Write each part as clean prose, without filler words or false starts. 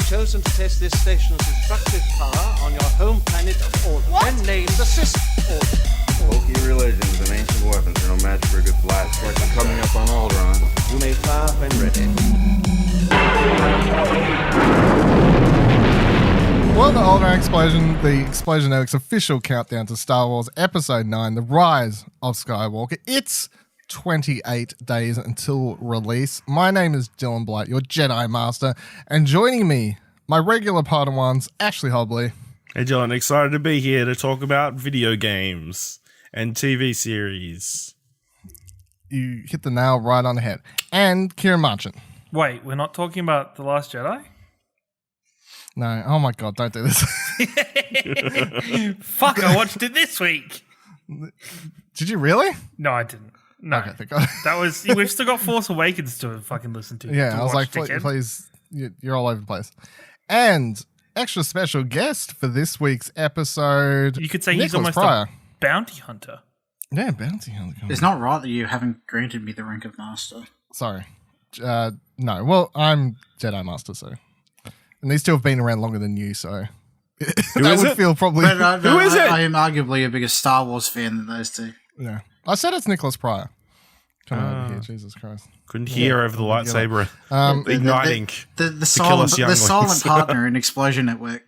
chosen to test this station's destructive power on your home planet of Alderaan, then named the System Alderaan. Bulky religions and ancient weapons are no match for a good blast. Of course, I'm coming up on Alderaan. You may fire when ready. Well, the Alderaan explosion, the Explosion Network's official countdown to Star Wars Episode 9, The Rise of Skywalker. It's 28 days until release. My name is Dylan Blight, your Jedi Master, and joining me, my regular Padawans, Ashley Hobley. Hey Dylan, excited to be here to talk about video games and TV series. You hit the nail right on the head. And Ciaran Marchant. Wait, we're not talking about The Last Jedi? No, oh my God, don't do this. Fuck, I watched it this week. Did you really? No, I didn't. No. Okay, thank God. That was, we've still got Force Awakens to fucking listen to. Yeah, to I was like, watch, please, you're all over the place. And extra special guest for this week's episode. You could say Nicholas he's almost Pryor. a bounty hunter. Yeah, bounty hunter. It's not right that you haven't granted me the rank of master. Sorry. No. Well, I'm Jedi Master, so. And these two have been around longer than you, so. That would feel probably. But, Who is it? I am arguably a bigger Star Wars fan than those two. Yeah. I said it's Nicholas Pryor. Come over here, Jesus Christ. Couldn't hear over the lightsaber igniting. The kill silent, us the younglings. silent partner in Explosion Network.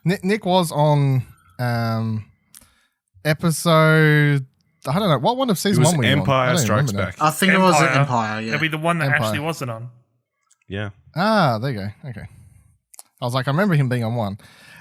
Nick was on episode. I don't know. What one of It season was one were you on? I Empire don't even Strikes remember Back. I think it was Empire, yeah. That'd be the one that Empire. Ashley wasn't on. Yeah. Ah, there you go. Okay. I was like, I remember him being on one.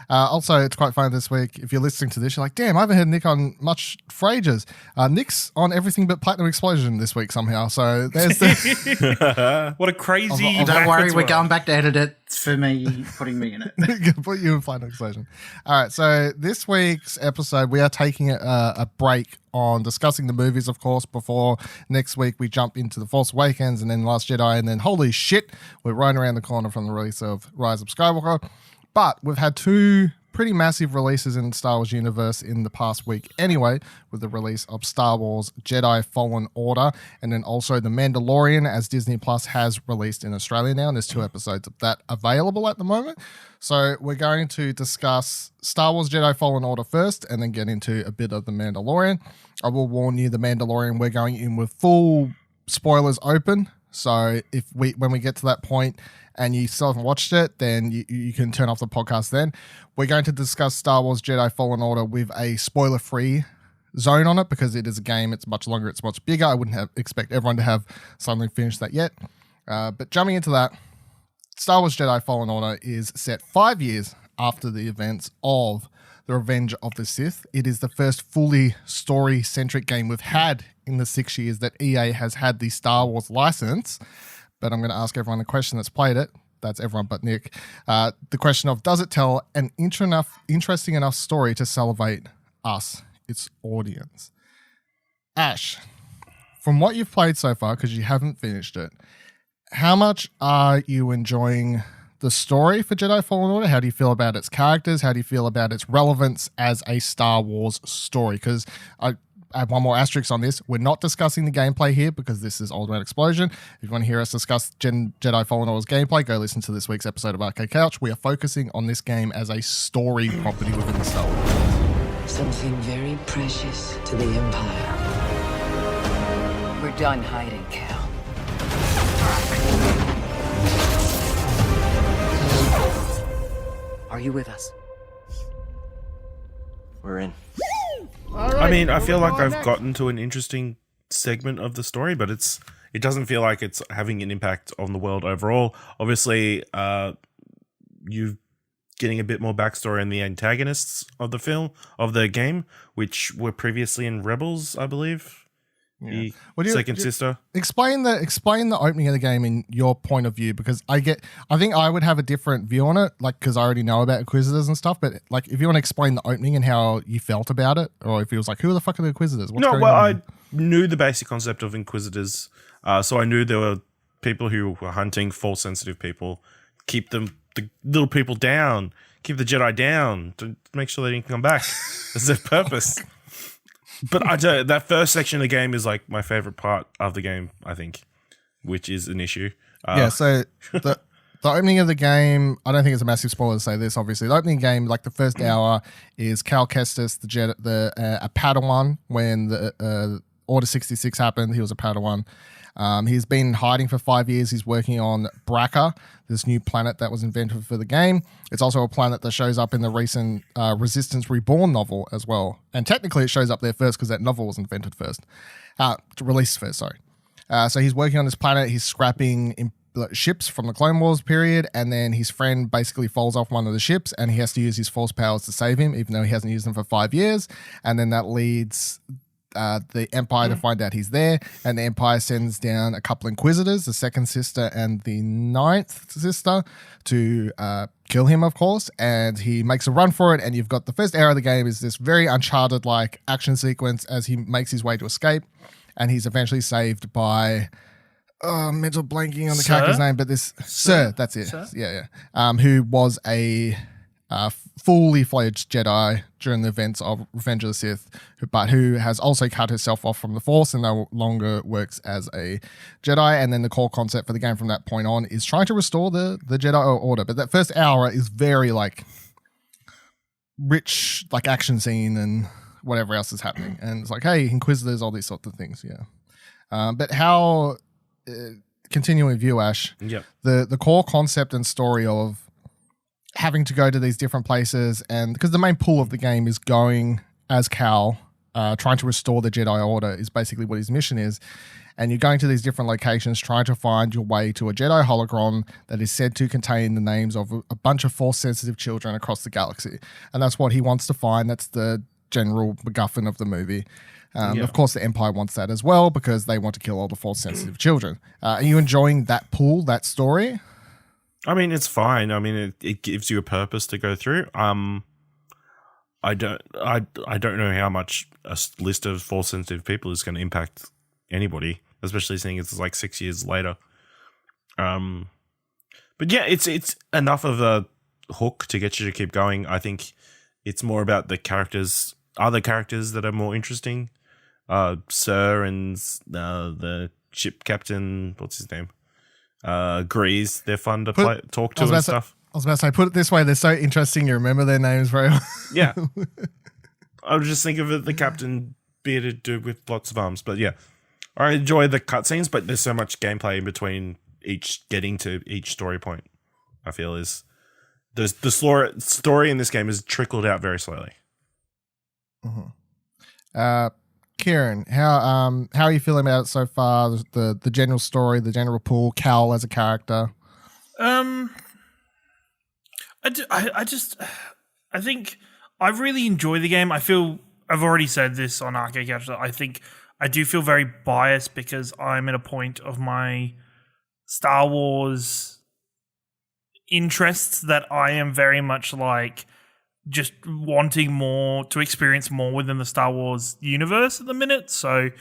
Also, it's quite funny this week. If you're listening to this, you're like, damn, I haven't heard Nick on much for ages. Nick's on everything but Platinum Explosion this week somehow. So there's the. What a crazy. Of- Don't worry, backwards we're world. going back to edit it for me, putting me in it. Put you in Platinum Explosion. All right. So this week's episode, we are taking a break on discussing the movies, of course, before next week we jump into The Force Awakens and then Last Jedi. And then, holy shit, we're right around the corner from the release of Rise of Skywalker. But we've had two pretty massive releases in the Star Wars universe in the past week anyway, with the release of Star Wars Jedi Fallen Order and then also The Mandalorian, as Disney Plus has released in Australia now, and there's 2 episodes of that available at the moment. So we're going to discuss Star Wars Jedi Fallen Order first and then get into a bit of The Mandalorian. I will warn you, The Mandalorian, we're going in with full spoilers open. So when we get to that point and you still haven't watched it, then you can turn off the podcast then. We're going to discuss Star Wars Jedi Fallen Order with a spoiler-free zone on it because it is a game. It's much longer. It's much bigger. I wouldn't expect everyone to have suddenly finished that yet. But jumping into that, Star Wars Jedi Fallen Order is set 5 years after the events of The Revenge of the Sith. It is the first fully story-centric game we've had in the 6 years that EA has had the Star Wars license. But I'm going to ask everyone the question that's played it. That's everyone but Nick. The question of, does it tell an interesting enough story to salivate us, its audience? Ash, from what you've played so far, because you haven't finished it, how much are you enjoying the story for Jedi Fallen Order? How do you feel about its characters? How do you feel about its relevance as a Star Wars story? Because I have one more asterisk on this. We're not discussing the gameplay here because this is Alderaan Explosion. If you want to hear us discuss Jedi Fallen Order's gameplay, go listen to this week's episode of Arcade Couch. We are focusing on this game as a story property within the Star Wars. Something very precious to the Empire. We're done hiding, Cal. Are you with us? We're in. I mean, I feel like I've gotten to an interesting segment of the story, but it doesn't feel like it's having an impact on the world overall. Obviously, you're getting a bit more backstory on the antagonists of the game, which were previously in Rebels, I believe. Yeah. The second sister. Explain the opening of the game in your point of view, because I think I would have a different view on it, like, because I already know about Inquisitors and stuff. But like, if you want to explain the opening and how you felt about it, or if it was like, who the fuck are the Inquisitors? I knew the basic concept of Inquisitors, so I knew there were people who were hunting Force-sensitive people, keep the little people down, keep the Jedi down to make sure they didn't come back. That's their purpose. But that first section of the game is like my favorite part of the game, I think, which is an issue. So The opening of the game, I don't think it's a massive spoiler to say this, obviously. The opening game, like the first hour, is Cal Kestis, a Padawan. When the Order 66 happened, he was a Padawan. He's been hiding for 5 years. He's working on Braca, this new planet that was invented for the game. It's also a planet that shows up in the recent Resistance Reborn novel as well. And technically it shows up there first because that novel was invented first. Released first, sorry. So he's working on this planet. He's scrapping ships from the Clone Wars period, and then his friend basically falls off one of the ships, and he has to use his force powers to save him, even though he hasn't used them for 5 years. And then that leads the Empire to find out he's there, and the Empire sends down a couple Inquisitors, the second sister and the ninth sister, to kill him, of course. And he makes a run for it, and you've got the first hour of the game is this very Uncharted-like action sequence as he makes his way to escape, and he's eventually saved by mental blanking on the character's name, but this Sir, that's it. Sir? Yeah. Who was a fully fledged Jedi during the events of Revenge of the Sith, but who has also cut herself off from the Force and no longer works as a Jedi. And then the core concept for the game from that point on is trying to restore the Jedi Order. But that first hour is very like rich, like action scene and whatever else is happening. And it's like, hey, Inquisitors, all these sorts of things. Yeah. But how... continuing with you, Ash. Yep. The core concept and story of having to go to these different places, and because the main pull of the game is going as Cal, trying to restore the Jedi Order is basically what his mission is. And you're going to these different locations trying to find your way to a Jedi hologram that is said to contain the names of a bunch of Force-sensitive children across the galaxy. And that's what he wants to find. That's the general MacGuffin of the movie. Of course, the Empire wants that as well because they want to kill all the Force-sensitive children. Are you enjoying that pull, that story? I mean, it's fine. I mean, it gives you a purpose to go through. I don't know how much a list of Force-sensitive people is going to impact anybody, especially seeing it's like 6 years later. But yeah, it's enough of a hook to get you to keep going. I think it's more about the characters, other characters that are more interesting. Sir and the ship captain, what's his name? Grease, they're fun to talk to and stuff. I was about to say, put it this way, they're so interesting you remember their names very well. Yeah. I would just think of it, the captain bearded dude with lots of arms. But yeah, I enjoy the cutscenes, but there's so much gameplay in between getting to each story point, I feel is... The story in this game is trickled out very slowly. Mm-hmm. Ciaran, how are you feeling about it so far? The general story, the general pool, Cal as a character. I think I really enjoy the game. I feel I've already said this on Arcade Couch. I think I do feel very biased because I'm at a point of my Star Wars interests that I am very much like just wanting more to experience more within the Star Wars universe at the minute. So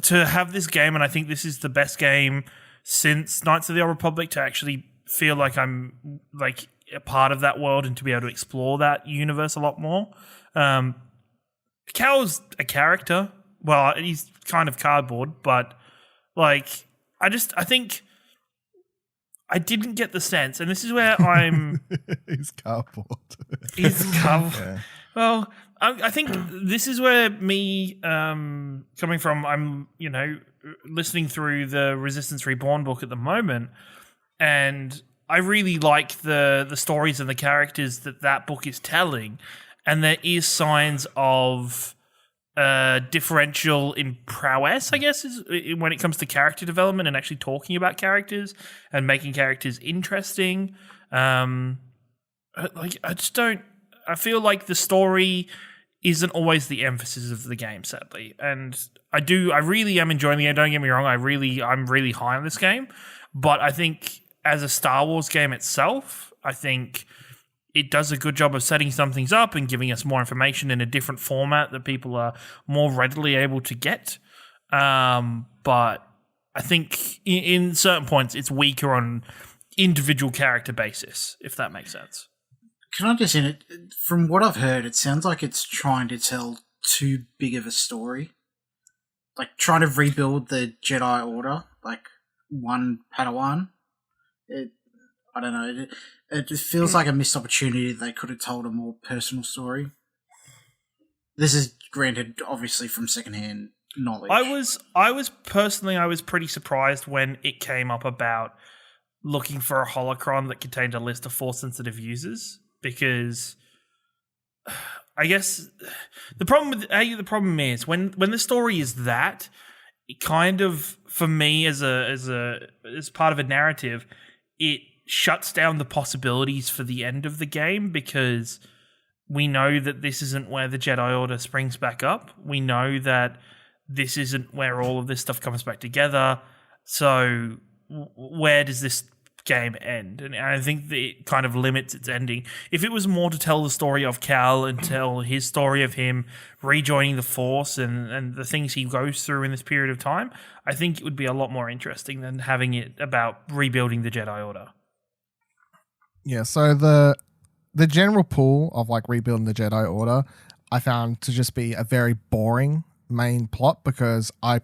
to have this game, and I think this is the best game since Knights of the Old Republic, to actually feel like I'm like a part of that world and to be able to explore that universe a lot more. Cal's a character. Well, he's kind of cardboard, but like I think I didn't get the sense, and this is where I'm... He's cardboard. He's cardboard. Yeah. Well, I think this is where me coming from, I'm, listening through the Resistance Reborn book at the moment, and I really like the stories and the characters that book is telling, and there is signs of... differential in prowess, I guess, is when it comes to character development and actually talking about characters and making characters interesting. I feel like the story isn't always the emphasis of the game, sadly. And I really am enjoying the game. Don't get me wrong. I'm really high on this game, but I think as a Star Wars game itself, I think it does a good job of setting some things up and giving us more information in a different format that people are more readily able to get. But I think in certain points, it's weaker on individual character basis, if that makes sense. Can I just from what I've heard, it sounds like it's trying to tell too big of a story. Like trying to rebuild the Jedi Order, like one Padawan. I don't know. It just feels like a missed opportunity. They could have told a more personal story. This is granted, obviously, from secondhand knowledge. I was pretty surprised when it came up about looking for a holocron that contained a list of Force-sensitive users, because I guess the problem is when the story is that, it kind of, for me as part of a narrative, it shuts down the possibilities for the end of the game, because we know that this isn't where the Jedi Order springs back up. We know that this isn't where all of this stuff comes back together. So where does this game end? And I think that it kind of limits its ending. If it was more to tell the story of Cal and tell his story of him rejoining the Force and the things he goes through in this period of time, I think it would be a lot more interesting than having it about rebuilding the Jedi Order. Yeah, so the general pull of like rebuilding the Jedi Order, I found to just be a very boring main plot, because I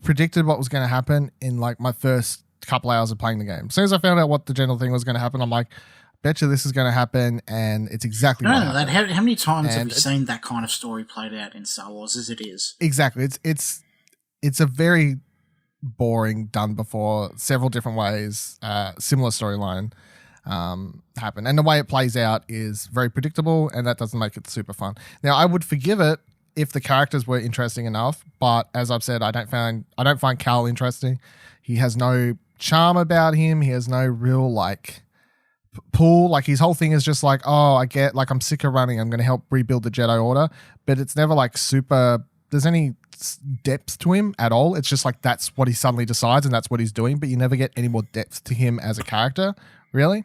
predicted what was going to happen in like my first couple hours of playing the game. As soon as I found out what the general thing was going to happen, I'm like, bet you this is going to happen, and it's exactly what happened. How many times have you seen that kind of story played out in Star Wars as it is? Exactly. It's a very boring, done before, several different ways, similar storyline happen. And the way it plays out is very predictable, and that doesn't make it super fun. Now, I would forgive it if the characters were interesting enough, but as I've said, I don't find Cal interesting. He has no charm about him. He has no real like pull. Like his whole thing is just like, oh, I get, like, I'm sick of running, I'm going to help rebuild the Jedi Order, but it's never like super, there's any depth to him at all. It's just like that's what he suddenly decides and that's what he's doing, but you never get any more depth to him as a character, really.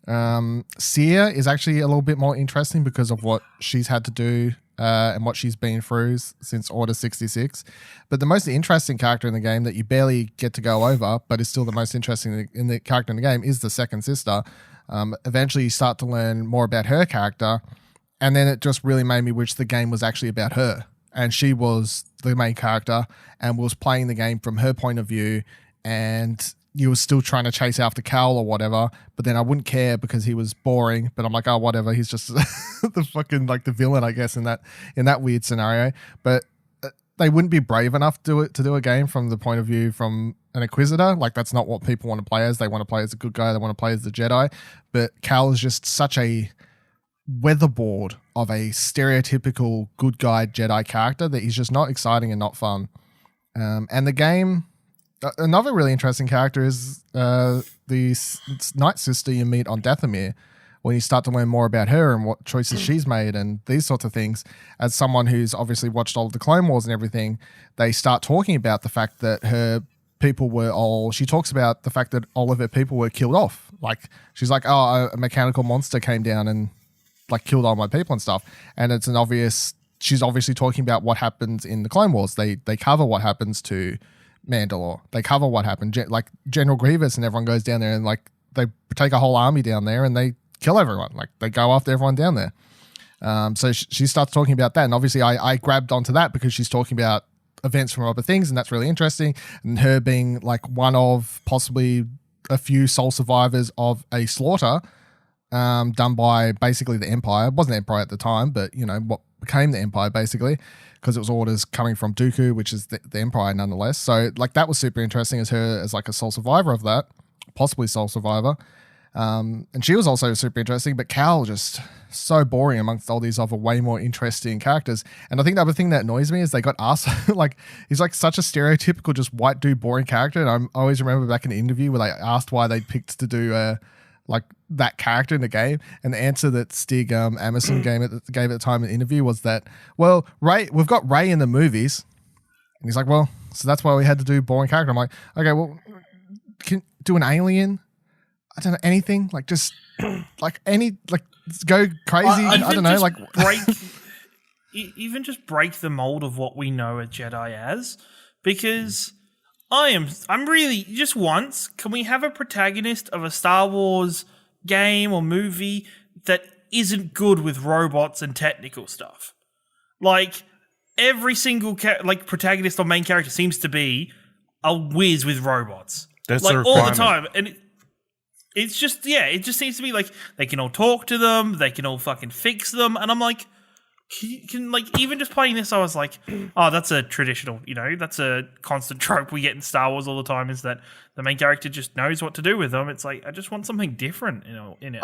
Cia is actually a little bit more interesting because of what she's had to do and what she's been through since Order 66. But the most interesting character in the game that you barely get to go over, but is still the most interesting in the character in the game, is the second sister. Eventually you start to learn more about her character, and then it just really made me wish the game was actually about her. And she was the main character and was playing the game from her point of view, and you were still trying to chase after Cal or whatever, but then I wouldn't care because he was boring, but I'm like, oh, whatever, he's just the fucking like the villain, I guess, in that weird scenario. But they wouldn't be brave enough to do a game from the point of view from an Inquisitor. Like, that's not what people want to play as. They want to play as a good guy, they want to play as the Jedi. But Cal is just such a weatherboard of a stereotypical good guy Jedi character that he's just not exciting and not fun. And the game, another really interesting character is the Night Sister you meet on Dathomir, when you start to learn more about her and what choices she's made and these sorts of things. As someone who's obviously watched all of the Clone Wars and everything, they start talking about the fact that her people were all, she talks about the fact that all of her people were killed off. Like, she's like, oh, a mechanical monster came down and like killed all my people and stuff. And it's an obvious, she's obviously talking about what happens in the Clone Wars. They cover what happens to Mandalore. They cover what happened. Like General Grievous and everyone goes down there and like they take a whole army down there and they kill everyone. Like they go after everyone down there. So she starts talking about that. And obviously I grabbed onto that because she's talking about events from other things, and that's really interesting. And her being like one of possibly a few sole survivors of a slaughter done by basically the Empire. It wasn't the Empire at the time, but you know, what became the Empire basically, because it was orders coming from Dooku, which is the Empire nonetheless. So like that was super interesting as her as like a sole survivor of that, possibly sole survivor. And she was also super interesting, but Cal just so boring amongst all these other way more interesting characters. And I think the other thing that annoys me is they got asked, like, he's like such a stereotypical just white dude boring character. And I always remember back in the interview where they asked why they picked to do like that character in the game, and the answer that Stig Emerson gave at the time in the interview was that, well, we've got Rey in the movies, and he's like, well, so that's why we had to do boring character. I'm like, okay, well, can do an alien? I don't know, anything, like just like any, like go crazy. I don't know, like even just break the mold of what we know a Jedi as, because I'm really, just once, can we have a protagonist of a Star Wars game or movie that isn't good with robots and technical stuff? Like every single protagonist or main character seems to be a whiz with robots. That's like a all the requirement. time, and It's just, it just seems to be like they can all talk to them, they can all fucking fix them, and I'm like, can like even just playing this, I was like, oh, that's a traditional, that's a constant trope we get in Star Wars all the time, is that the main character just knows what to do with them. It's like, I just want something different, in it.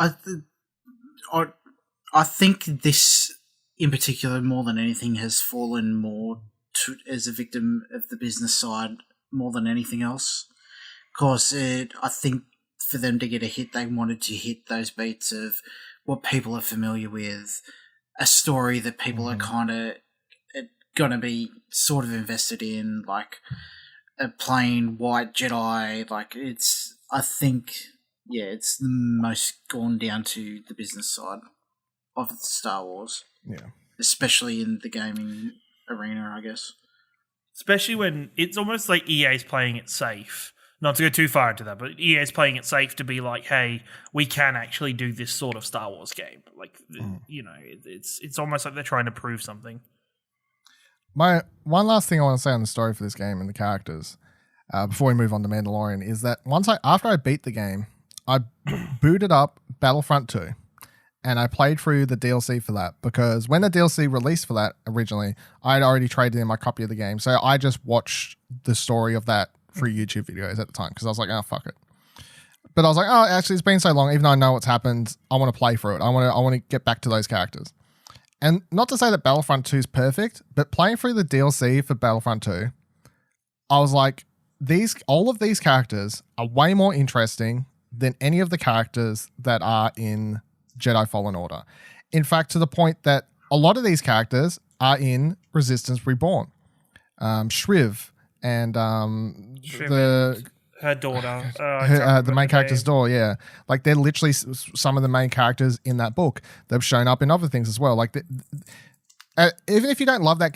I think this in particular, more than anything, has fallen more as a victim of the business side more than anything else. Because I think for them to get a hit, they wanted to hit those beats of what people are familiar with, a story that people are kind of going to be sort of invested in, like a plain white Jedi. Like I think, it's the most gone down to the business side of Star Wars. Yeah. Especially in the gaming arena, I guess. Especially when it's almost like EA's playing it safe. Not to go too far into that, but EA's playing it safe to be like, hey, we can actually do this sort of Star Wars game. Like, it's almost like they're trying to prove something. My one last thing I want to say on the story for this game and the characters, before we move on to Mandalorian, is that after I beat the game, I booted up Battlefront 2 and I played through the DLC for that, because when the DLC released for that originally, I had already traded in my copy of the game. So I just watched the story of that through YouTube videos at the time, because I was like, oh, fuck it. But I was like, oh, actually, it's been so long, even though I know what's happened, I want to play through it. I want to get back to those characters. And not to say that Battlefront 2 is perfect, but playing through the DLC for Battlefront 2, I was like, all of these characters are way more interesting than any of the characters that are in Jedi Fallen Order. In fact, to the point that a lot of these characters are in Resistance Reborn. Shriv and her daughter, the main character's daughter, yeah. Like, they're literally some of the main characters in that book. They've shown up in other things as well. Like, even if you don't love that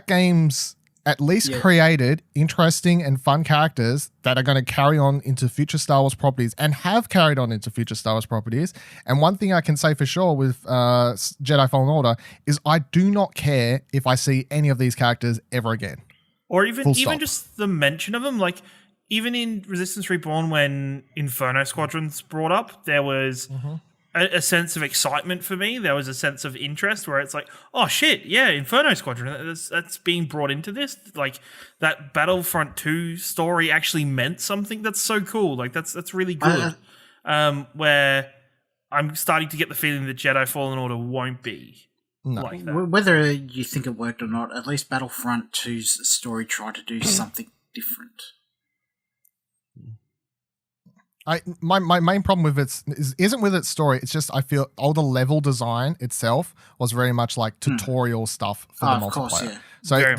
game's at least created interesting and fun characters that are going to carry on into future Star Wars properties and have carried on into future Star Wars properties. And one thing I can say for sure with Jedi Fallen Order is I do not care if I see any of these characters ever again. Or even just the mention of them. Like, even in Resistance Reborn, when Inferno Squadron's brought up, there was a sense of excitement for me. There was a sense of interest where it's like, oh shit, yeah, Inferno Squadron, that's being brought into this. Like, that Battlefront 2 story actually meant something. That's so cool. Like, that's really good. Where I'm starting to get the feeling that Jedi Fallen Order won't be like that. Whether you think it worked or not, at least Battlefront 2's story tried to do something different. My main problem with it isn't with its story. It's just I feel all the level design itself was very much like tutorial stuff for the multiplayer. Of course, yeah. So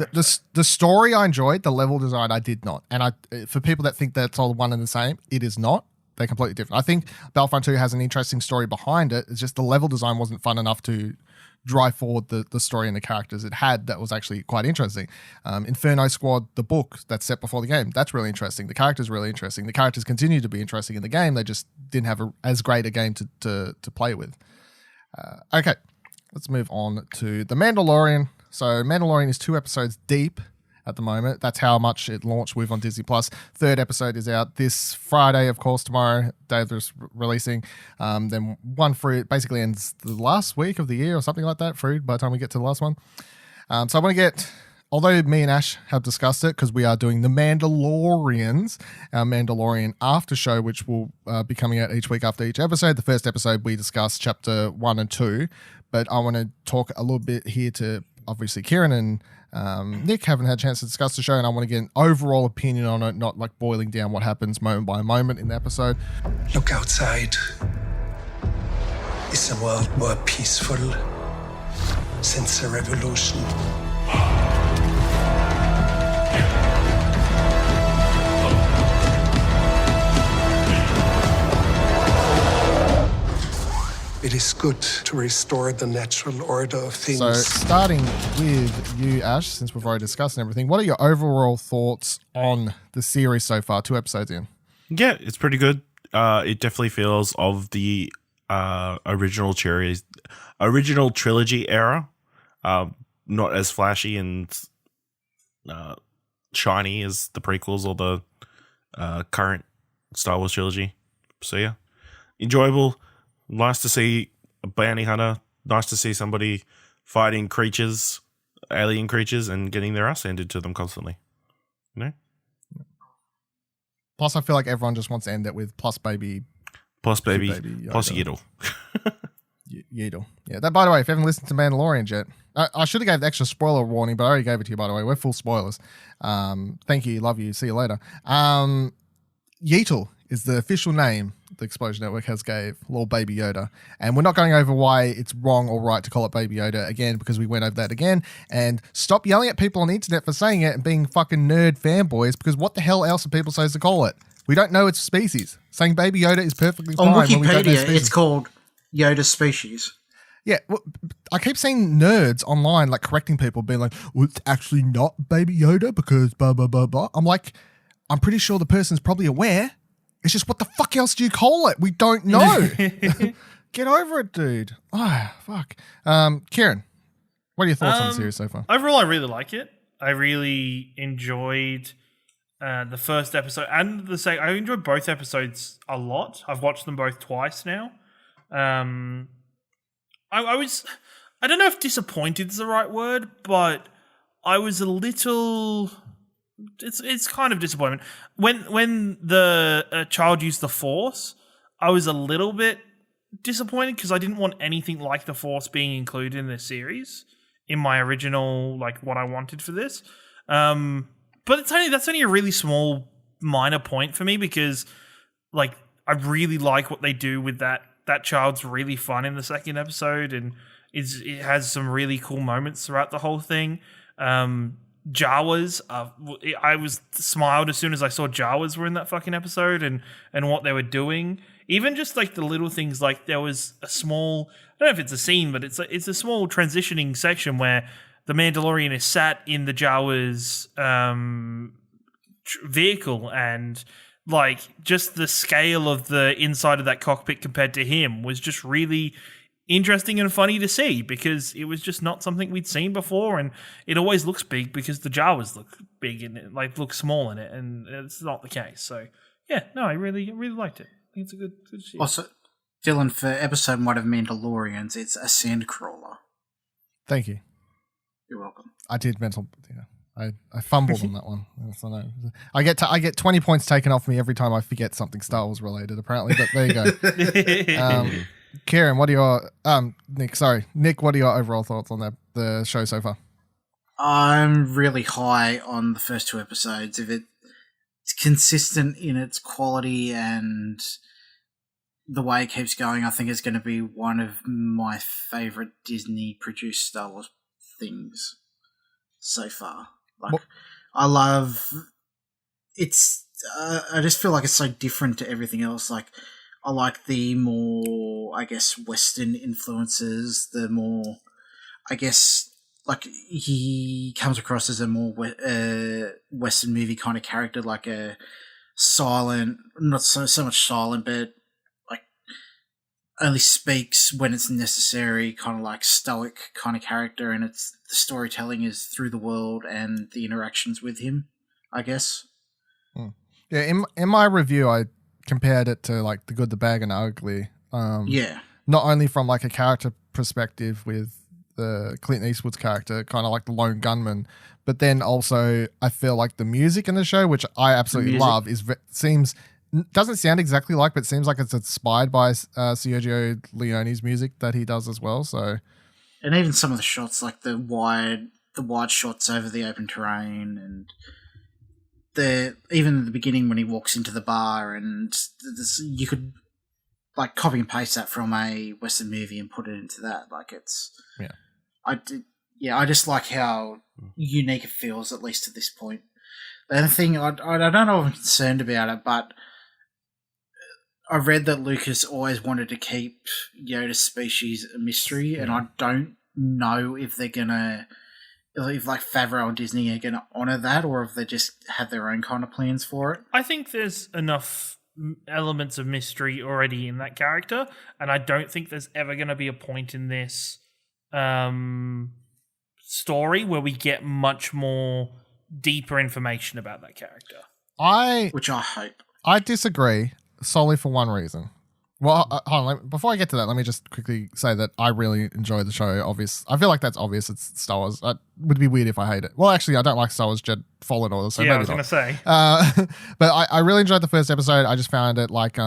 the story I enjoyed, the level design I did not. And for people that think that's all one and the same, it is not. They're completely different. I think Battlefront 2 has an interesting story behind it. It's just the level design wasn't fun enough to drive forward the story and the characters it had that was actually quite interesting. Inferno Squad, the book that's set before the game, that's really interesting. The characters really interesting. The characters continue to be interesting in the game. They just didn't have as great a game to play with. Okay, let's move on to The Mandalorian. So Mandalorian is 2 episodes deep at the moment. That's how much it launched with on Disney+. 3rd episode is out this Friday, of course, tomorrow, day of releasing. Then one through basically ends the last week of the year or something like that, through by the time we get to the last one. So I want to get, although me and Ash have discussed it, because we are doing The Mandalorians, our Mandalorian after show, which will be coming out each week after each episode. The first episode we discussed chapter 1 and 2, but I want to talk a little bit here to, obviously, Ciaran and Nick haven't had a chance to discuss the show, and I want to get an overall opinion on it, not like boiling down what happens moment by moment in the episode. Look outside. Is the world more peaceful since the revolution? It is good to restore the natural order of things. So, starting with you, Ash, since we've already discussed and everything, what are your overall thoughts on the series so far? 2 episodes in. Yeah, it's pretty good. It definitely feels of the original trilogy era. Not as flashy and shiny as the prequels or the current Star Wars trilogy. So yeah, enjoyable. Nice to see a bounty hunter. Nice to see somebody fighting creatures, alien creatures, and getting their ass handed to them constantly. You know? Plus, I feel like everyone just wants to end it with plus baby Yoda. Plus Yiddle. Yeedle. Yeah. That, by the way, if you haven't listened to Mandalorian yet, I should have gave the extra spoiler warning, but I already gave it to you, by the way. We're full spoilers. Thank you. Love you. See you later. Yeetle is the official name the Explosion Network has gave Lord Baby Yoda. And we're not going over why it's wrong or right to call it Baby Yoda again, because we went over that again. And stop yelling at people on the internet for saying it and being fucking nerd fanboys, because what the hell else are people supposed to call it? We don't know its species. Saying Baby Yoda is perfectly fine. On when we don't know Wikipedia, species. it's called Yoda species. Yeah, well, I keep seeing nerds online like correcting people, being like, well, it's actually not Baby Yoda because blah, blah, blah, blah. I'm like, I'm pretty sure the person's probably aware. It's just, what the fuck else do you call it? We don't know. Get over it, dude. Ah, fuck. Ciaran, what are your thoughts on the series so far? Overall, I really like it. I really enjoyed the first episode and the second. I enjoyed both episodes a lot. I've watched them both twice now. I don't know if disappointed is the right word, but I was a little. It's kind of disappointment when the child used the Force. I was a little bit disappointed because I didn't want anything like the Force being included in this series in my original, like what I wanted for this. But that's only a really small minor point for me, because like I really like what they do with that. That child's really fun in the second episode, and it has some really cool moments throughout the whole thing. Jawas, I was smiled as soon as I saw Jawas were in that fucking episode and what they were doing. Even just like the little things, like there was a small, I don't know if it's a scene, but it's a small transitioning section where the Mandalorian is sat in the Jawas vehicle, and like just the scale of the inside of that cockpit compared to him was just really interesting and funny to see, because it was just not something we'd seen before, and it always looks big because the Jawas look big and it like look small in it, and it's not the case. So yeah, no, I really liked it. I think it's a good shit. Also, Dylan, for episode 1 of Mandalorians, it's a sand crawler. Thank you. You're welcome. I did mental. Yeah, I fumbled on that one. Yes, I know. I get 20 points taken off me every time I forget something Star Wars related. Apparently, but there you go. Ciaran, what are your Nick, what are your overall thoughts on the show so far? I'm really high on the first 2 episodes. If it's consistent in its quality and the way it keeps going, I think it's going to be one of my favorite Disney produced Star Wars things so far. Like, I love it's. I just feel like it's so different to everything else. Like, I like the more, I guess, Western influences, the more, I guess, like he comes across as a more Western movie kind of character, like a silent, not so much silent, but like only speaks when it's necessary, kind of like stoic kind of character, and the storytelling is through the world and the interactions with him, I guess. Yeah, in my review, I compared it to like The Good, the Bad, and the Ugly. Yeah. Not only from like a character perspective with the Clint Eastwood's character, kind of like the lone gunman, but then also I feel like the music in the show, which I absolutely love, doesn't sound exactly like, but seems like it's inspired by Sergio Leone's music that he does as well. So, and even some of the shots, like the wide shots over the open terrain, and even at the beginning when he walks into the bar, and you could like copy and paste that from a Western movie and put it into that. Like I just like how unique it feels, at least at this point. The other thing, I don't know if I'm concerned about it, but I read that Lucas always wanted to keep Yoda's species a mystery, and I don't know if they're gonna, if like Favreau and Disney are gonna honor that, or if they just have their own kind of plans for it. I think there's enough elements of mystery already in that character, and I don't think there's ever going to be a point in this story where we get much more deeper information about that character. Which I hope. I disagree solely for one reason. Well, hold on. Before I get to that, let me just quickly say that I really enjoy the show. I feel like that's obvious. It's Star Wars. It would be weird if I hate it. Well, actually, I don't like Star Wars Jedi Fallen Order, so yeah, I maybe was not. going to say. But I really enjoyed the first episode. I just found it like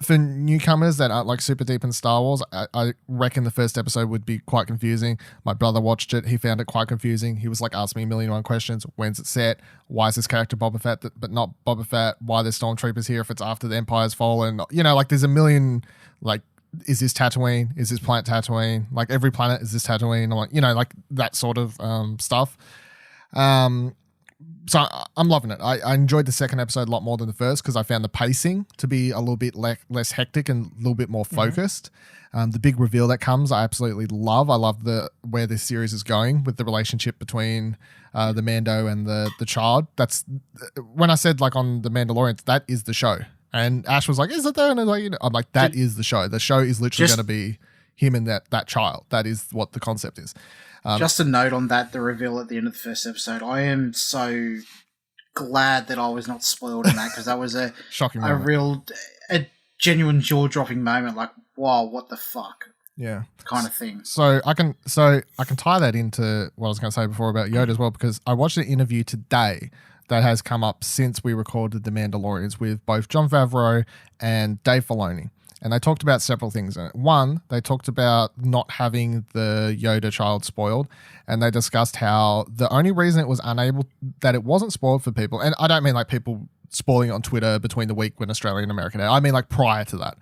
for newcomers that aren't like super deep in Star Wars, I reckon the first episode would be quite confusing. My brother watched it. He found it quite confusing. He was like asking me a million and one questions. When's it set? Why is this character Boba Fett but not Boba Fett? Why there's stormtroopers here if it's after the Empire's fallen? You know, like there's a million, like, is this Tatooine? Is this planet Tatooine? Like every planet, is this Tatooine? I'm like, you know, like that sort of stuff. So I'm loving it. I enjoyed the second episode a lot more than the first because I found the pacing to be a little bit less hectic and a little bit more focused. The big reveal that comes, I absolutely love. I love where this series is going with the relationship between the Mando and the child. That's when I said like on the Mandalorian, that is the show. And Ash was like, "Is it there?" And I'm like, "That is the show. The show is literally going to be him and that child. That is what the concept is." Just a note on that, the reveal at the end of the first episode. I am so glad that I was not spoiled in that because that was a shocking moment. A genuine jaw-dropping moment. Like, wow, what the fuck? Yeah, kind of thing. So I can tie that into what I was going to say before about Yoda as well because I watched an interview today that has come up since we recorded The Mandalorians with both Jon Favreau and Dave Filoni. And they talked about several things in it. One, they talked about not having the Yoda child spoiled, and they discussed how the only reason it wasn't spoiled for people, and I don't mean like people spoiling it on Twitter between the week when Australia and America Day. I mean like prior to that.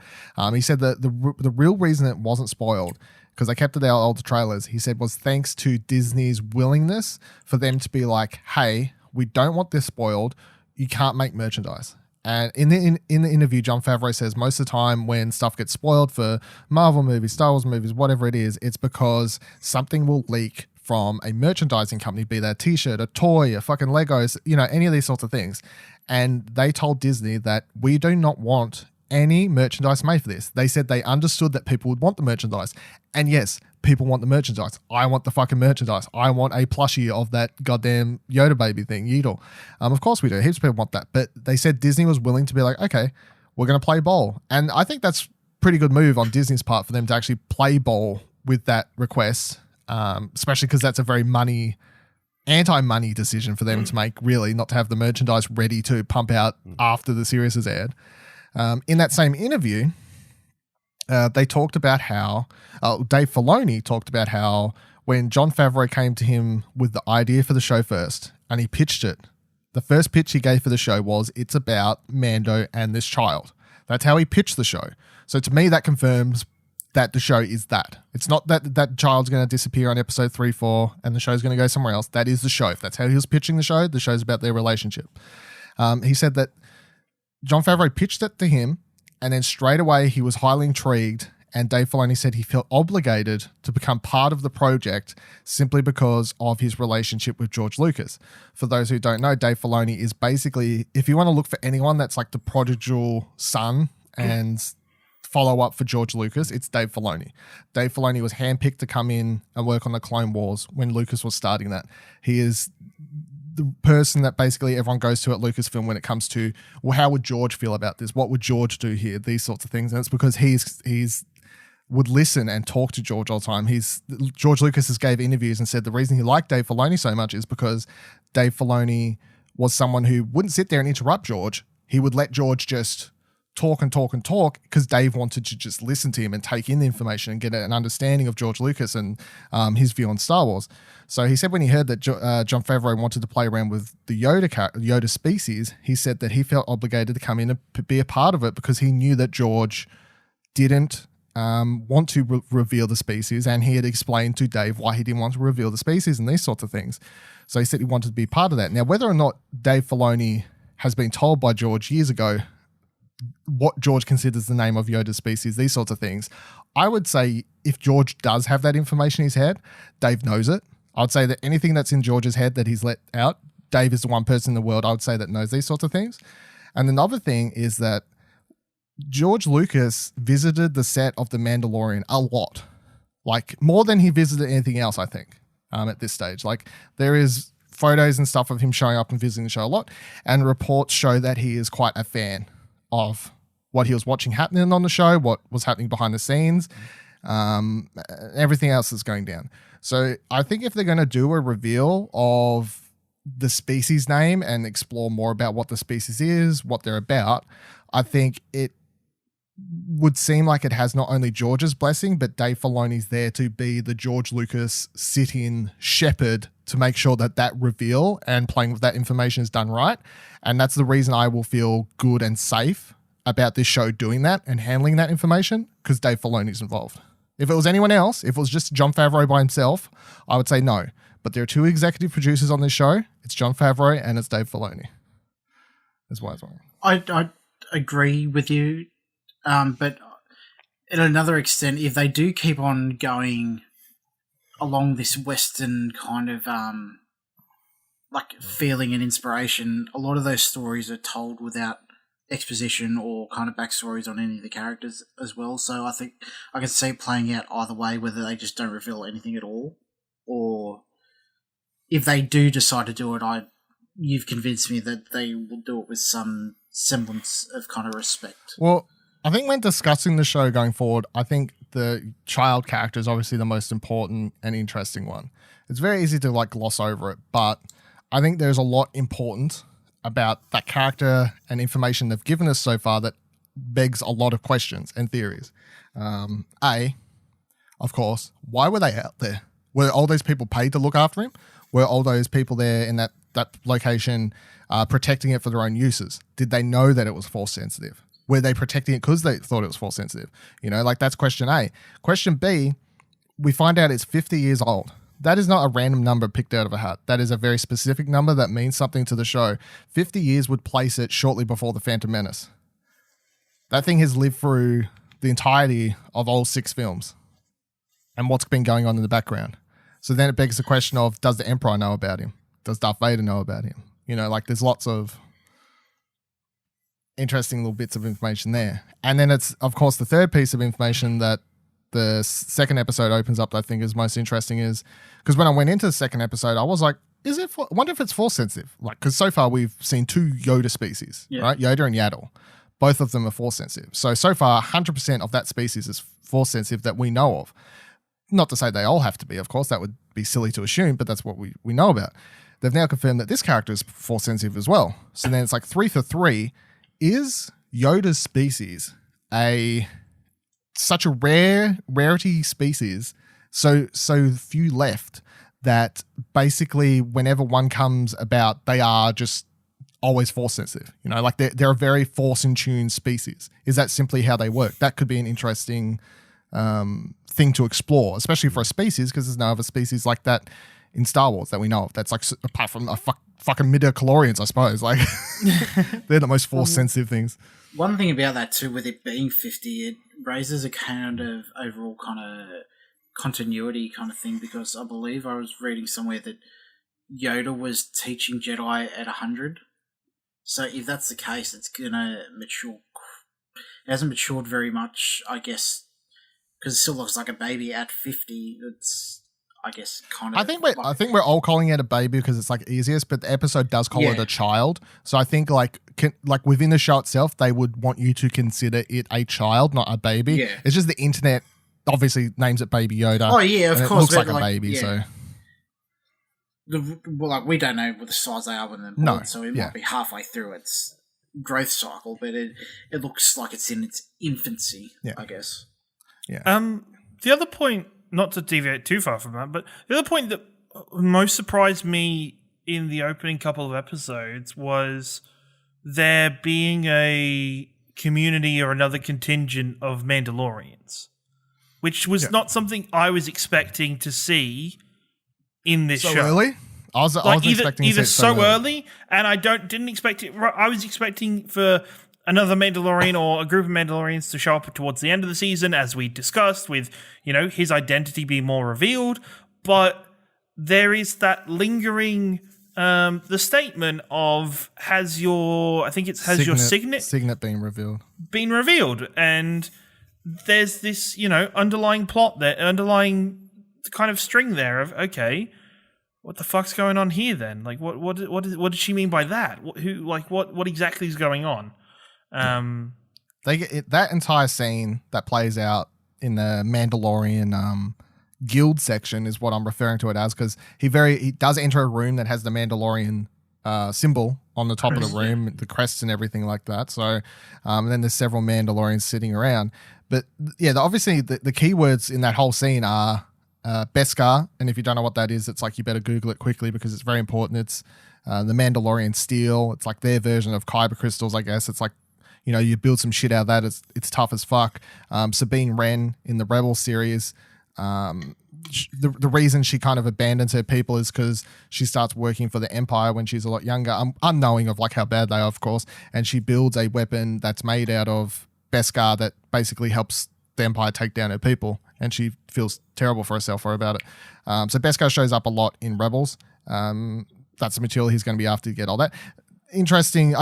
He said that the real reason it wasn't spoiled, because they kept it out older trailers, he said was thanks to Disney's willingness for them to be like, hey, we don't want this spoiled. You can't make merchandise. And in the interview, Jon Favreau says most of the time when stuff gets spoiled for Marvel movies, Star Wars movies, whatever it is, it's because something will leak from a merchandising company, be that a t-shirt, a toy, a fucking Legos, you know, any of these sorts of things. And they told Disney that we do not want any merchandise made for this. They said they understood that people would want the merchandise. And yes, people want the merchandise. I want the fucking merchandise. I want a plushie of that goddamn Yoda baby thing, Yeetle. Of course we do. Heaps of people want that. But they said Disney was willing to be like, okay, we're going to play ball. And I think that's a pretty good move on Disney's part for them to actually play ball with that request, especially because that's a very anti-money decision for them to make, really, not to have the merchandise ready to pump out after the series is aired. In that same interview, they talked about how Dave Filoni talked about how when Jon Favreau came to him with the idea for the show first and he pitched it, the first pitch he gave for the show was it's about Mando and this child. That's how he pitched the show. So to me, that confirms that the show is that. It's not that that child's going to disappear on episode 3, 4 and the show's going to go somewhere else. That is the show. If that's how he was pitching the show's about their relationship. He said that Jon Favreau pitched it to him, and then straight away he was highly intrigued, and Dave Filoni said he felt obligated to become part of the project simply because of his relationship with George Lucas. For those who don't know, Dave Filoni is basically, if you want to look for anyone that's like the prodigal son and follow up for George Lucas, it's Dave Filoni. Dave Filoni was handpicked to come in and work on the Clone Wars when Lucas was starting that. He is the person that basically everyone goes to at Lucasfilm when it comes to, well, how would George feel about this? What would George do here? These sorts of things. And it's because he's would listen and talk to George all the time. George Lucas has gave interviews and said the reason he liked Dave Filoni so much is because Dave Filoni was someone who wouldn't sit there and interrupt George. He would let George just talk and talk and talk because Dave wanted to just listen to him and take in the information and get an understanding of George Lucas and his view on Star Wars. So he said when he heard that Jon Favreau wanted to play around with the Yoda species, he said that he felt obligated to come in and be a part of it because he knew that George didn't want to reveal the species, and he had explained to Dave why he didn't want to reveal the species and these sorts of things. So he said he wanted to be part of that. Now, whether or not Dave Filoni has been told by George years ago what George considers the name of Yoda's species, these sorts of things, I would say if George does have that information in his head, Dave knows it. I would say that anything that's in George's head that he's let out, Dave is the one person in the world I would say that knows these sorts of things. And another thing is that George Lucas visited the set of The Mandalorian a lot, like more than he visited anything else, I think, at this stage. Like there is photos and stuff of him showing up and visiting the show a lot, and reports show that he is quite a fan of what he was watching happening on the show, what was happening behind the scenes, everything else that's going down. So I think if they're going to do a reveal of the species name and explore more about what the species is, what they're about, I think it would seem like it has not only George's blessing, but Dave Filoni's there to be the George Lucas sit-in shepherd to make sure that that reveal and playing with that information is done right. And that's the reason I will feel good and safe about this show doing that and handling that information, because Dave Filoni's involved. If it was anyone else, if it was just Jon Favreau by himself, I would say no. But there are two executive producers on this show. It's Jon Favreau and it's Dave Filoni. That's why it's wrong. I agree with you, but at another extent, if they do keep on going along this Western kind of like feeling and inspiration, a lot of those stories are told without exposition or kind of backstories on any of the characters as well. So I think I can see it playing out either way, whether they just don't reveal anything at all, or if they do decide to do it, you've convinced me that they will do it with some semblance of kind of respect. Well, I think when discussing the show going forward, I think the child character is obviously the most important and interesting one. It's very easy to like gloss over it, but I think there's a lot important about that character and information they've given us so far that begs a lot of questions and theories. Of course, why were they out there? Were all those people paid to look after him? Were all those people there in that location protecting it for their own uses? Did they know that it was force sensitive? Were they protecting it because they thought it was force sensitive? You know, like that's question A. Question B, we find out it's 50 years old. That is not a random number picked out of a hat. That is a very specific number that means something to the show. 50 years would place it shortly before The Phantom Menace. That thing has lived through the entirety of all 6 films and what's been going on in the background. So then it begs the question of, does the Emperor know about him? Does Darth Vader know about him? You know, like there's lots of interesting little bits of information there. And then it's, of course, the third piece of information that the second episode opens up that I think is most interesting is, because when I went into the second episode, I was like, I wonder if it's force sensitive? Like, because so far we've seen 2 Yoda species, right? Yoda and Yaddle. Both of them are force sensitive. So far, 100% of that species is force sensitive that we know of. Not to say they all have to be, of course, that would be silly to assume, but that's what we know about. They've now confirmed that this character is force sensitive as well. So then it's like 3 for 3. Is Yoda's species such a rarity species, so few left, that basically whenever one comes about, they are just always force sensitive? You know, like they're a very force in tune species. Is that simply how they work? That could be an interesting thing to explore, especially for a species, because there's no other species like that in Star Wars that we know of. That's like, apart from fucking midichlorians, I suppose. Like they're the most force sensitive things. One thing about that too, with it being 50, it raises a kind of overall kind of continuity kind of thing, because I believe I was reading somewhere that Yoda was teaching Jedi at 100. So if that's the case, it's gonna mature. It hasn't matured very much, I guess, because it still looks like a baby at 50. It's, I guess, kind of. I think we're all calling it a baby because it's like easiest, but the episode does call it a child. So I think like within the show itself, they would want you to consider it a child, not a baby. Yeah. It's just the internet obviously names it Baby Yoda. Oh yeah, of course. It looks like a baby. Yeah. So we don't know what the size they are when they're born, so it might be halfway through its growth cycle, but it looks like it's in its infancy. I guess. Yeah. The other point, not to deviate too far from that, but the other point that most surprised me in the opening couple of episodes was there being a community or another contingent of Mandalorians, which was not something I was expecting to see in this show. Early? I was expecting either so early, early, and I didn't expect it. I was expecting for another Mandalorian or a group of Mandalorians to show up towards the end of the season, as we discussed, with, you know, his identity being more revealed. But there is that lingering, the statement of your signet being revealed. Been revealed, and there's this, you know, underlying plot there, underlying kind of string there of, okay, what the fuck's going on here then? Like, what did she mean by that? What exactly is going on? They get that entire scene that plays out in the Mandalorian guild section is what I'm referring to it as, because he does enter a room that has the Mandalorian symbol on the top of the room, the crests and everything like that. So, and then there's several Mandalorians sitting around. But yeah, obviously the keywords in that whole scene are Beskar, and if you don't know what that is, it's like you better Google it quickly because it's very important. It's the Mandalorian steel. It's like their version of kyber crystals, I guess. It's like, you know, you build some shit out of that. It's tough as fuck. Sabine Wren in the Rebel series, the reason she kind of abandons her people is because she starts working for the Empire when she's a lot younger, unknowing of like how bad they are, of course, and she builds a weapon that's made out of Beskar that basically helps the Empire take down her people, and she feels terrible for herself about it. So Beskar shows up a lot in Rebels. That's the material he's going to be after to get all that. Interesting.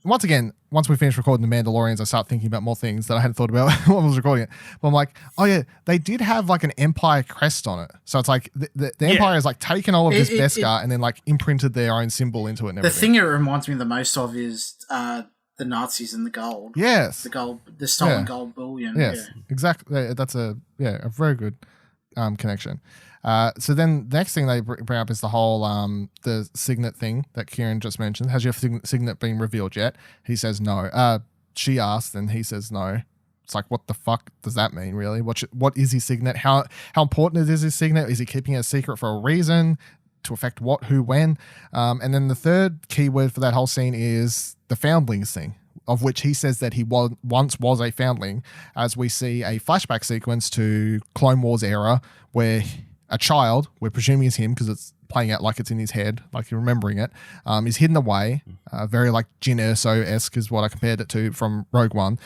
Once again, once we finish recording The Mandalorians, I start thinking about more things that I hadn't thought about when I was recording it. But I'm like, oh yeah, they did have like an Empire crest on it. So it's like the Empire has like taken all of this Beskar and then like imprinted their own symbol into it and everything. The thing it reminds me the most of is the Nazis and the gold. Yes. The stolen gold bullion. Yes, exactly. That's a very good connection. So then the next thing they bring up is the whole the signet thing that Ciaran just mentioned. Has your signet been revealed yet? He says no. She asked, and he says no. It's like, what the fuck does that mean, really? What is his signet? How important is his signet? Is he keeping it a secret for a reason? To affect what, who, when? And then the third keyword for that whole scene is the foundlings thing, of which he says that he once was a foundling, as we see a flashback sequence to Clone Wars era where a child, we're presuming is him because it's playing out like it's in his head, like you're remembering it, is hidden away, very like Jyn Erso-esque is what I compared it to from Rogue One.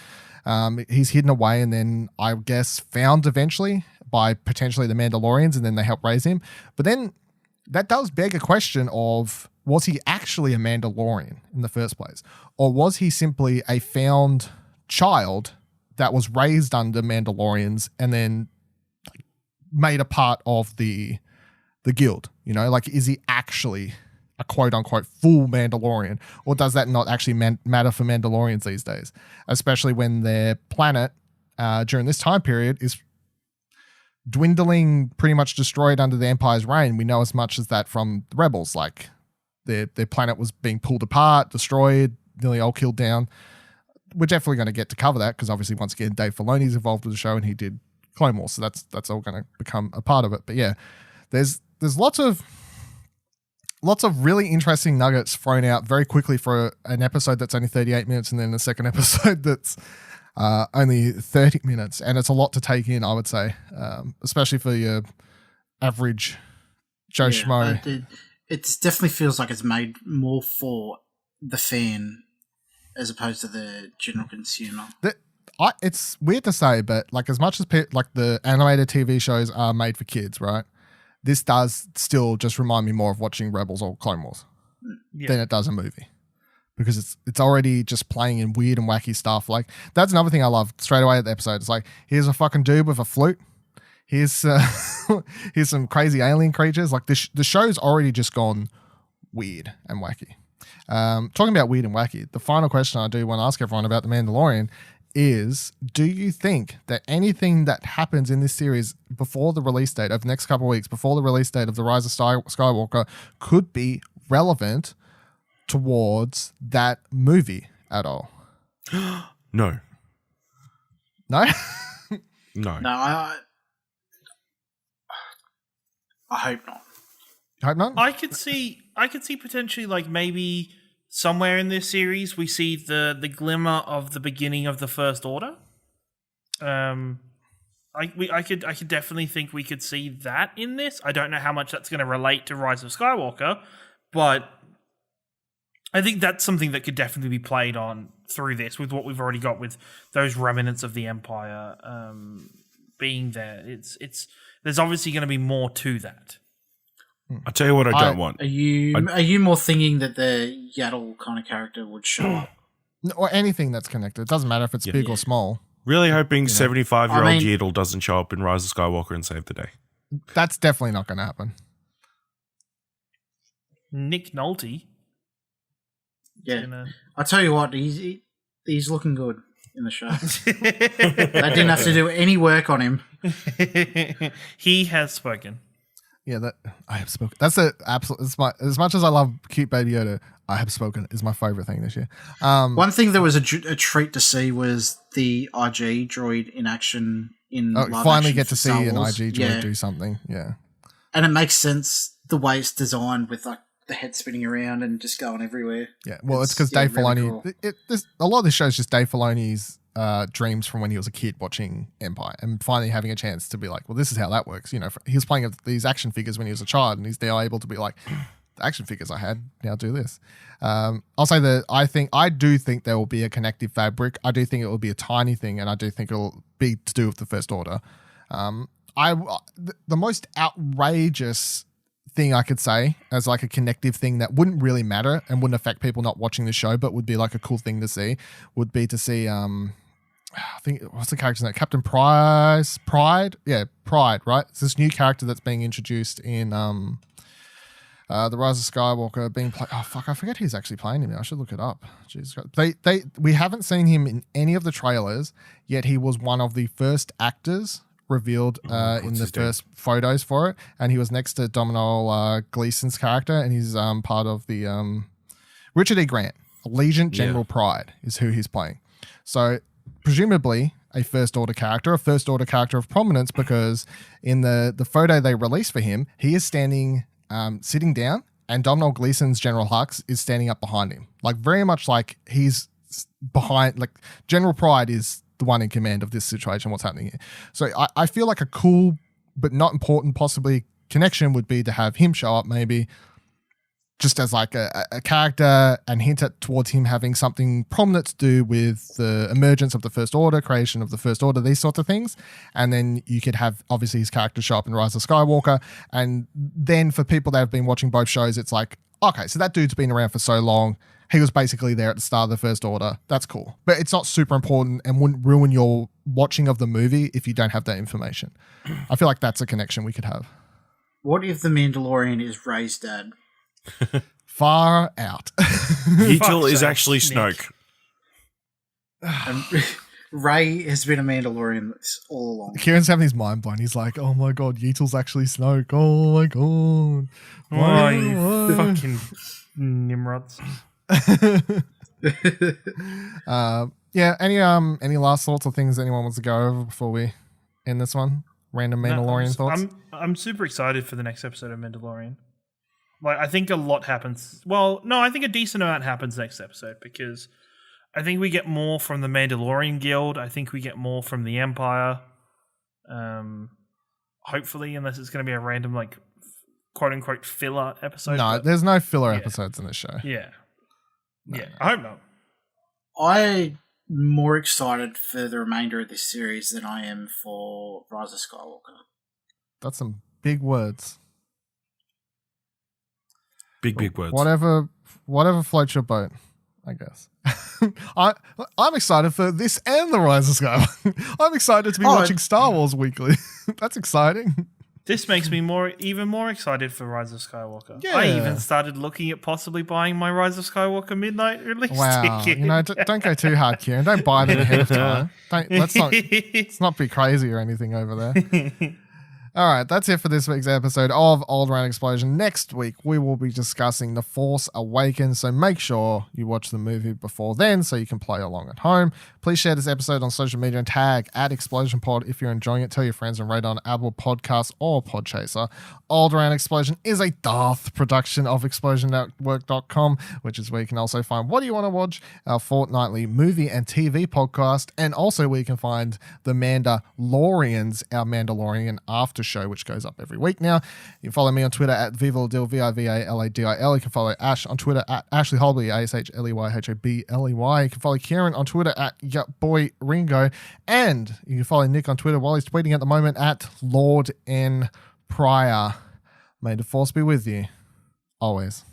He's hidden away and then I guess found eventually by potentially the Mandalorians, and then they help raise him. But then that does beg a question of, was he actually a Mandalorian in the first place? Or was he simply a found child that was raised under Mandalorians and then made a part of the guild? You know, like, is he actually a quote-unquote full Mandalorian? Or does that not actually matter for Mandalorians these days? Especially when their planet during this time period is dwindling, pretty much destroyed under the Empire's reign. We know as much as that from the Rebels. Like, their planet was being pulled apart, destroyed, nearly all killed down. We're definitely going to get to cover that because obviously, once again, Dave Filoni's involved with the show and he did Clone Wars, so that's all going to become a part of it. But yeah, there's lots of really interesting nuggets thrown out very quickly for an episode that's only 38 minutes, and then the second episode that's only 30 minutes, and it's a lot to take in, I would say, especially for your average Joe Schmo. It definitely feels like it's made more for the fan as opposed to the general consumer. It's weird to say, but like, as much as like the animated TV shows are made for kids, right? This does still just remind me more of watching Rebels or Clone Wars than it does a movie, because it's already just playing in weird and wacky stuff. Like, that's another thing I love straight away at the episode. It's like, here's a fucking dude with a flute. Here's here's some crazy alien creatures. Like, the show's already just gone weird and wacky. Talking about weird and wacky, the final question I do want to ask everyone about The Mandalorian is, do you think that anything that happens in this series before the release date of the next couple of weeks, before the release date of The Rise of Skywalker, could be relevant towards that movie at all? No. No? No. No, I hope not. Hope not? I could see potentially, like, maybe somewhere in this series we see the glimmer of the beginning of the First Order. I could definitely think we could see that in this. I don't know how much that's going to relate to Rise of Skywalker, but I think that's something that could definitely be played on through this, with what we've already got with those remnants of the Empire being there. There's obviously going to be more to that. I'll tell you what I don't want. Are you more thinking that the Yaddle kind of character would show up? Or anything that's connected. It doesn't matter if it's big or small. Really hoping 75-year-old Yaddle doesn't show up in Rise of Skywalker and save the day. That's definitely not going to happen. Nick Nolte. Yeah. I'll tell you what, he's looking good. in the show. They didn't have to do any work on him. He has spoken. Yeah, that I have spoken. That's the absolute. It's my, as much as I love cute Baby Yoda, I have spoken is my favorite thing this year. One thing that was a treat to see was the IG droid in action in live finally action get to for see Star an Wars. IG droid do something. Yeah, and it makes sense the way it's designed with like the head spinning around and just going everywhere. Yeah, well, it's because Dave really Filoni. cool. A lot of this show is just Dave Filoni's dreams from when he was a kid watching Empire, and finally having a chance to be like, well, this is how that works. You know, he was playing these action figures when he was a child, and he's now able to be like, the action figures I had now do this. I'll say that I do think there will be a connective fabric. I do think it will be a tiny thing, and I do think it will be to do with the First Order. The most outrageous thing I could say as like a connective thing that wouldn't really matter and wouldn't affect people not watching the show, but would be like a cool thing to see, would be to see I think what's the character's name? Captain Pride? Yeah, Pride, right? It's this new character that's being introduced in the Rise of Skywalker being played. Oh fuck, I forget who's actually playing him now. I should look it up. Jesus Christ. We haven't seen him in any of the trailers, yet he was one of the first actors revealed in the first photos for it, and he was next to Domhnall Gleeson's character, and he's part of the Richard E. Grant, Allegiant General Pride is who he's playing. So presumably a First Order character of prominence, because in the photo they released for him, he is standing sitting down, and Domhnall Gleeson's General Hux is standing up behind him, like very much like he's behind, like General Pride is the one in command of this situation, what's happening here. So I feel like a cool but not important possibly connection would be to have him show up maybe just as like a character and hint at towards him having something prominent to do with the emergence of the First Order, creation of the First Order, these sorts of things. And then you could have obviously his character show up in Rise of Skywalker. And then for people that have been watching both shows, it's like, okay, so that dude's been around for so long. He was basically there at the start of the First Order. That's cool. But it's not super important and wouldn't ruin your watching of the movie if you don't have that information. I feel like that's a connection we could have. What if the Mandalorian is Rey's dad? Far out. Yeatle is actually Snoke. Rey has been a Mandalorian all along. Kieran's having his mind blown. He's like, oh my God, Yeatle's actually Snoke. Oh my God. Oh, you fucking Nimrods. Yeah, any last thoughts or things anyone wants to go over before we end this one? Random Mandalorian thoughts? I'm super excited for the next episode of Mandalorian. Like, I think a lot happens. Well, no, I think a decent amount happens next episode, because I think we get more from the Mandalorian Guild. I think we get more from the Empire. Hopefully, unless it's going to be a random, like, quote-unquote filler episode. No, there's no filler episodes in this show. Yeah. No. Yeah, I hope not. I'm more excited for the remainder of this series than I am for Rise of Skywalker. That's some big words. Big words. Whatever floats your boat, I guess. I'm excited for this and the Rise of Skywalker. I'm excited to be watching Star Wars weekly. That's exciting. This makes me even more excited for Rise of Skywalker. Yeah. I even started looking at possibly buying my Rise of Skywalker midnight release Wow, ticket. you know, don't go too hard, Kieran. Don't buy them ahead of time. Let's not be crazy or anything over there. All right, that's it for this week's episode of Old Round Explosion. Next week, we will be discussing The Force Awakens, so make sure you watch the movie before then so you can play along at home. Please share this episode on social media and tag @ExplosionPod if you're enjoying it. Tell your friends and rate on Apple Podcasts or Podchaser. Old Round Explosion is a Darth production of ExplosionNetwork.com, which is where you can also find What Do You Want to Watch, our fortnightly movie and TV podcast, and also where you can find The Mandalorians, our Mandalorian after show, which goes up every week now. You can follow me on Twitter @Vivaladil, VIVALADIL. You can follow Ash on Twitter @Ashley Hobley, ASHLEYHOBLEY. You can follow Kieran on Twitter @YupBoyRingo. And you can follow Nick on Twitter while he's tweeting at the moment @Lord N. Pryor. May the Force be with you. Always.